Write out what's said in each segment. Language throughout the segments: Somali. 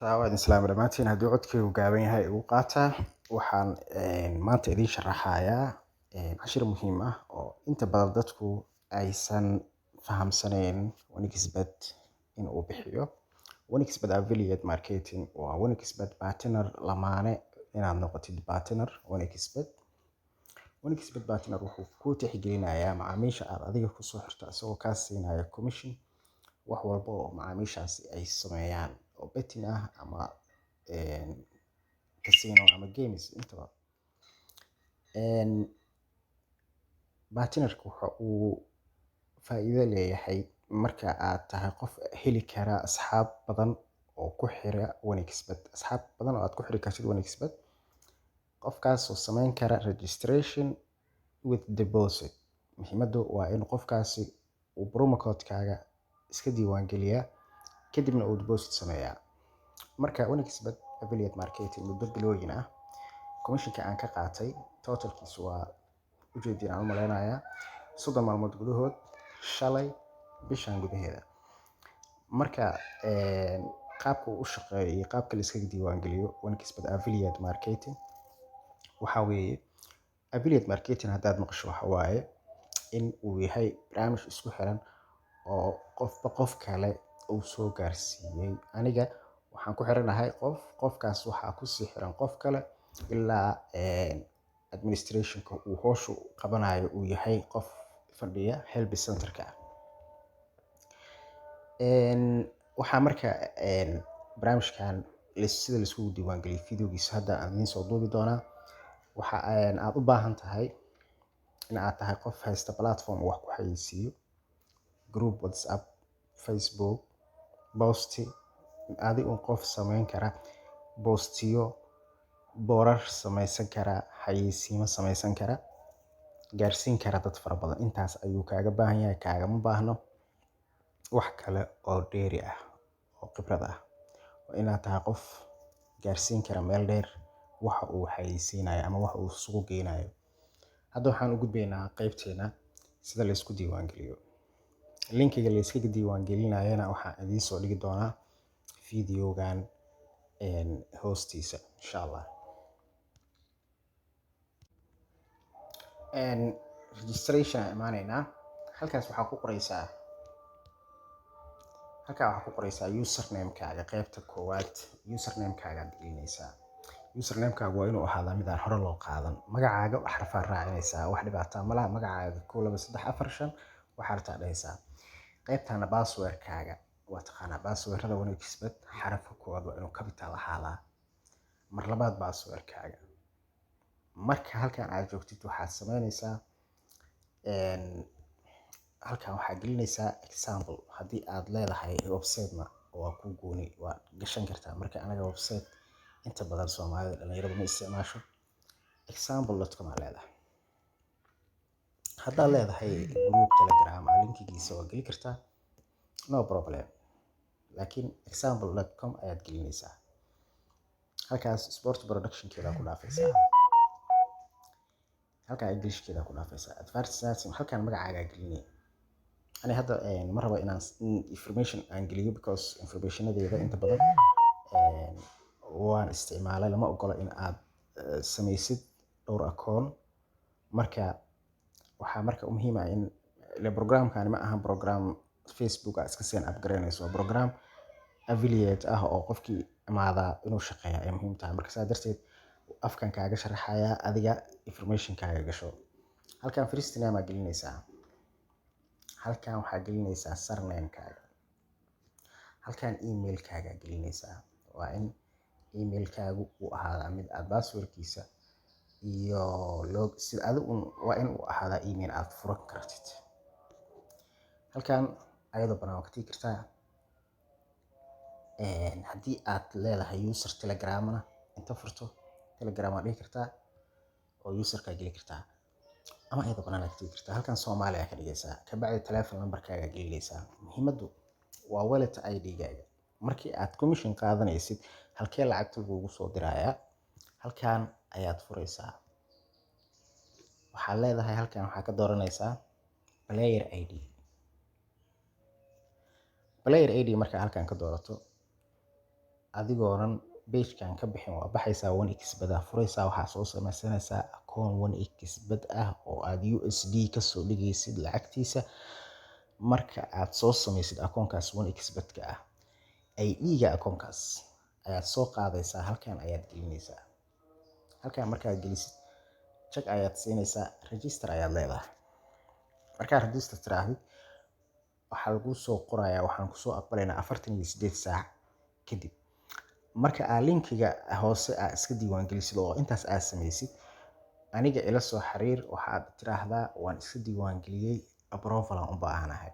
Waa islaam dhamaantiin haddii codkaygu gaaban yahay igu qaata. Waxaan maanta idiin sharaxayaa cashir muhiim ah oo inta badan dadku aysan fahamsanayn Wonixbet in uu bixiyo. Wonixbet Affiliate Marketing waa Wonixbet Partner lamaane inaad noqotid partner Wonixbet. Wonixbet Partner wuxuu ku tixgelinayaa macaamiisha aad adiga ku soo xirto isagoo kaa siinaya commission wax walba oo macaamiishaasi ay sameeyaan oo betting ah ama casino ama games intaba. Partnerku waxa uu faa'iido leeyahay marka aad tahay qof heli kara asxaab badan oo ku xira Wonixbet. Asxaab badan oo aad ku xiri kartid Wonixbet. Qofkaas oo samayn kara registration with deposit. Muhiimadu waa in qofkaasi uu promo code-kaaga iska diiwaan geliyaa kadibna uu deposit sameeyaa. Marka Wonixbet Affiliate Marketing muddo bilooyin ah commission-ka aan ka qaatay totalkiisu waa ujeedin aan u maleynayaa 30 maalmood gudahood shalay bishan gudaheeda. Marka qaabka uu u shaqeeyo iyo qaabka la iskaga diiwaan geliyo Wonixbet Affiliate Marketing waxa weeye Affiliate Marketing haddaad maqasho waxa waaye in uu yahay barnaamij isku xiran oo qofba qof kale uu soo gaarsiiyay. Aniga waxaan ku xiranahay qofkaas waxaa ku sii xiran qof kale ilaa administration-ka uu hawshu qabanayo uu yahay qof fadhiya help center-ka. Waxaa marka barnaamijkan sida la iskugu diiwaan geliyo videogiisa hadda aan idiin soo duubi doonaa. Waxa aad u baahan tahay in aad tahay qof haysta platform wax ku xayeysiiyo group WhatsApp, Facebook, posti adigu qof samayn kara postiyo, boorar samaysan kara, xayeysiimo samaysan kara, gaarsiin kara dad fara badan. Intaas ayuu kaaga baahan yahay, kaagama baahno wax kale oo dheeri ah oo khibrad ah. Waa inaad tahay qof gaarsiin kara meel dheer waxa uu xayeysiinayo ama waxa uu suuq geynayo. Hadda waxaan u gudbaynaa qaybteena sida la isku diiwaan geliyo. Linkiga la iskaga diiwaan gelinayana waxaan idiin soo dhigi doonaa videogan hoostiisa insha Allah. Registration imaanayna halkaas waxaa ku qoraysaa username-kaaga qaybta koowaad. Username-kaaga aad gelinaysaa. Username-kaagu waa inuu ahaadaa mid aan hore loo qaadan. Magacaaga wax xarfaan raacinaysaa wax dhibaato ma laha. Magacaaga 1 2 3 4 5 waxaad rabtaa dhahaysaa. qaybtana password-kaaga waa taqaanaa password-rada Wonixbet xarafka koowaad waa inuu capital ahaadaa. Mar labaad password-kaaga. Marka halkan aad joogtid waxaad samaynaysaa halkan waxaad gelinaysaa example haddii aad leedahay website-na waa ku gooni waa gashan kartaa. Marka anaga website inta badan Soomaalida dhalinyaradu ma isticmaasho. example.com aad leedahay. Haddaad leedahay group Telegram linkigiisa waa geli kartaa no problem. Laakiin example.com ayaad gelinaysaa. Halkaas sport production-keeda ku dhaafaysaa. halkan English-keeda ku dhaafaysaa. Advertising halkan magacaaga gelinay. Ani hadda ma rabo inaan information aan geliyo because information-adeeda inta badan waan isticmaalay lama ogola in aad samaysid dhowr account. Marka waxaa marka muhiim ah in programkan ma aha program Facebook aad iska seen upgrade-nayso. Program affiliate ah oo qofkii imaada inuu shaqeeyo ay muhiim tahay. Marka saa darteed afkan kaaga sharaxaya adiga information-kaaga gasho. Halkan first name aad gelinaysaa. Halkan waxaad gelinaysaa surname-kaaga. Halkan email-kaaga gelinaysaa. Waa in email-kaagu uu ahaadaa mid aad password-kiisa iyo sida adigu waa in uu ahaadaa email aad furan kartid. Halkan ayadoo banaan ka tagi kartaa. Haddii aad leedahay user Telegram-na inta furto Telegram aad dhigi kartaa oo user-ka geli kartaa ama ayadoo banaan ka tagi kartaa. Halkan Soomaali aad ka dhigaysaa. Ka bacdi telephone number-kaaga gelinaysaa. Muhiimadu waa wallet ID-gaaga. Markii aad commission qaadanaysid halkee lacagta lagugu soo dirayaa halkan ayaad furaysaa. Waxaad leedahay halkan waxaa ka dooranaysaa player ID. Player ID marka halkan ka doorato adigoonan page-kan ka bixin waa baxaysaa 1xbet aa furaysaa, waxaa soo samaysanaysaa akoon 1xbet ah oo aad USD kasoo dhigaysid lacagtiisa. Marka aad soo samaysid akoonkaas 1xbet-ka ah, ID-ga akoonkaas ayaad soo qaadaysaa, halkan ayaad gelinaysaa. Halkan markaad gelisid, check ayaad siinaysaa, register ayaad leedahay. Markaad register tirahdid, waxaa lagu soo qorayaa waxaan kusoo aqbalaynaa 48 saac kadib. Marka aad linkiga hoose aad iska diiwaangelisid oo intaas aad samaysid, aniga ila soo xiriir, waxaad tiraahdaa waan iska diiwaangeliyey, approval aan u baahanahay.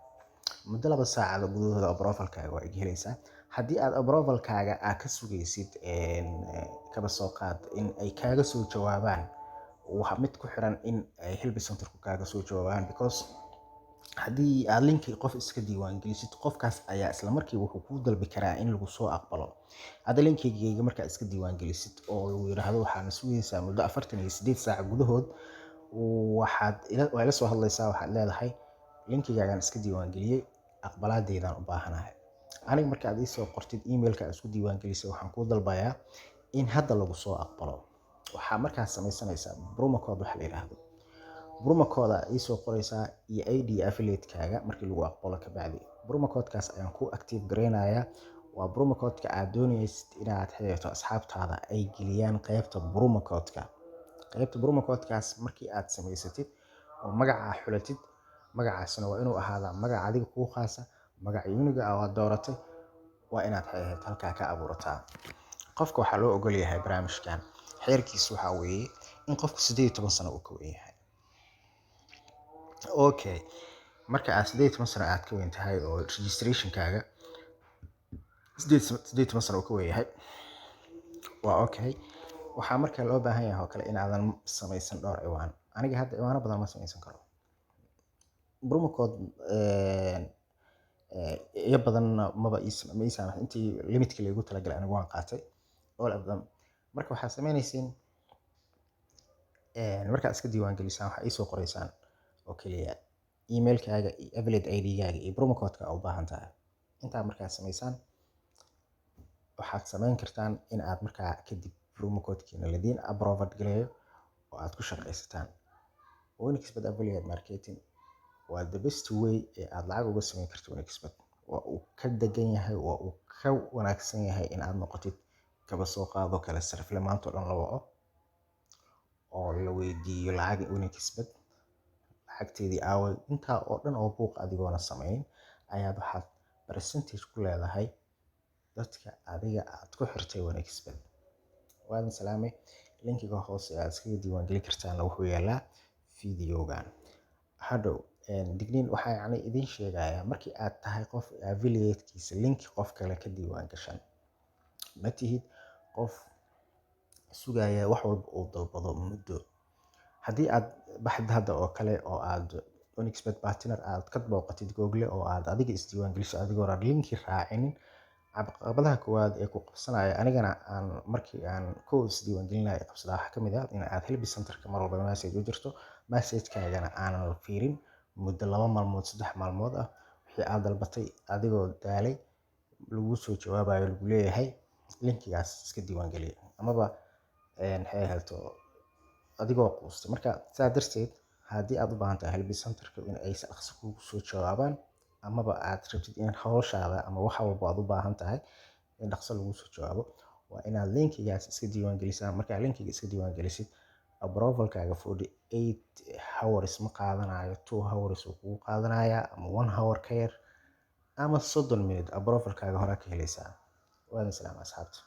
Muddo 2 saacadood gudahooda approval-kaaga waa iga helaysaa. Haddii aad approval-kaaga aad ka sugaysid kaba soo qaad in ay kaaga soo jawaabaan, waxa mid ku xiran in ay help center-ku kaaga soo jawaabaan, because haddii aad linki qof iska diiwaangelisid, qofkaas ayaa isla markii wuxuu kuu dalbi karaa in lagu soo aqbalo. Hadda linkigayga markaad iska diiwaangelisid oo lagu yiraahdo waxaana sugaysaa muddo 48 saac gudahood, waa ila soo hadlaysaa, waxaad leedahay linkigaagaan iska diiwaangeliyey, aqbalaadeydaan u baahanahay. Aniga markaad ii soo qortid emailka aad isku diiwaangelisay, waxaan kuu dalbayaa in hadda lagu soo aqbalo. Waxaa markaas samaysanaysaa promo code waxa la yiraahdo. Promo code ii soo qoraysaa iyo ID affiliate-kaaga markii lagu aqbalo ka bacdi. Promo code-kaas ayaan ku active gareynayaa. Waa promo code-ka aad doonaysid inaad xiriirto asxaabtaada ay geliyaan qaybta promo code-ka. Qaybta promo code-kaas markii aad samaysatid oo magaca xulatid, magacaasna waa inuu ahaadaa magac adiga kuu khaasa, magac unique ah oo aad dooratay, waa inaad halkaa ka abuurataa. Qofka waxaa loo ogol yahay barnaamijkan, xeerkiisu waxaa weeye in qofku 18 sano uu ka weyn yahay. Okay, marka aad 18 sano aad ka weyn tahay oo registration-kaaga 18 sano uu ka weyn yahay, waa okay. Waxaa markaa loo baahan yahay oo kale in aadan samaysan dhowr ciwaan. Aniga hadda ciwaano badan ma samaysan karo. Promo code iyo badan maba iisan intii limitka lagu talagalay anigu waan qaatay all of them. Marka waxaad samaynaysiin markaad iska diiwaangelisaan, waxaa ii soo qoraysaan oo kaliya emailkaaga iyo affiliate ID-gaaga iyo promo code-ka aad u baahan tahay. Intaa markaad samaysaan, waxaad samayn kartaan in aad markaa kadib promo code-kiina ladiin approve gareeyo oo aad ku shaqaysataan. 1xbet affiliate marketing waa the best way ee aad lacag uga samayn karto 1xbet. Waa uu ka degan yahay, waa uu ka wanaagsan yahay in aad noqotid kaba soo qaado kala sarifle maanta oo dhan la waco oo la weydiiyo lacag 1xbet lacagteedii aaway. Intaa oo dhan oo buuq adigoona samayn ayaad waxaad percentage ku leedahay dadka adiga aad ku xirtay 1xbet. Waan salaamay. Linkiga hoose aad iskaga diiwaangeli kartaan wuxuu yaalaa videogan. Hadhow digniin waxaa idin sheegayaa markii aad tahay qof affiliate-kiisa link qof kale ka diiwaangashan, ma tihid qof sugaya wax walba uu dalbado muddo. Haddii aad baxd hadda oo kale oo aad 1xbet partner aad ka booqatid Google oo aad adiga isdiiwaangeliso adigoo aan linki raacinin, caqabadaha koowaad ee ku qabsanaya anigana aan markii aan isdiiwaangelinaya qabsadaa waxaa kamid ah in aad help center-ka mar walba message u jirto, message-kaagana aanan la fiirin muddo 2 maalmood 3 maalmood ah. Wixii aad dalbatay adigoo daalay lagu soo jawaabayo lagu leeyahay linkigaas iska diiwaangeli amaba adigoo quustay. Marka sidaa darteed, haddii aad u baahan tahay help center-ka in ay dhaqso kugu soo jawaabaan, amaba aad rabtid in hawshaada ama wax walba aad u baahan tahay in dhaqso lagu soo jawaabo, waa inaad linkigaas iska diiwaangelisaan. Markaa linkiga iska diiwaangelisid, approval-kaaga 48 hours ma qaadanayo, 2 hours uu kugu qaadanayaa ama 1 hour ka yar ama 30 minute approval-kaaga hore ka helaysaa. Waan salaam asxaabta.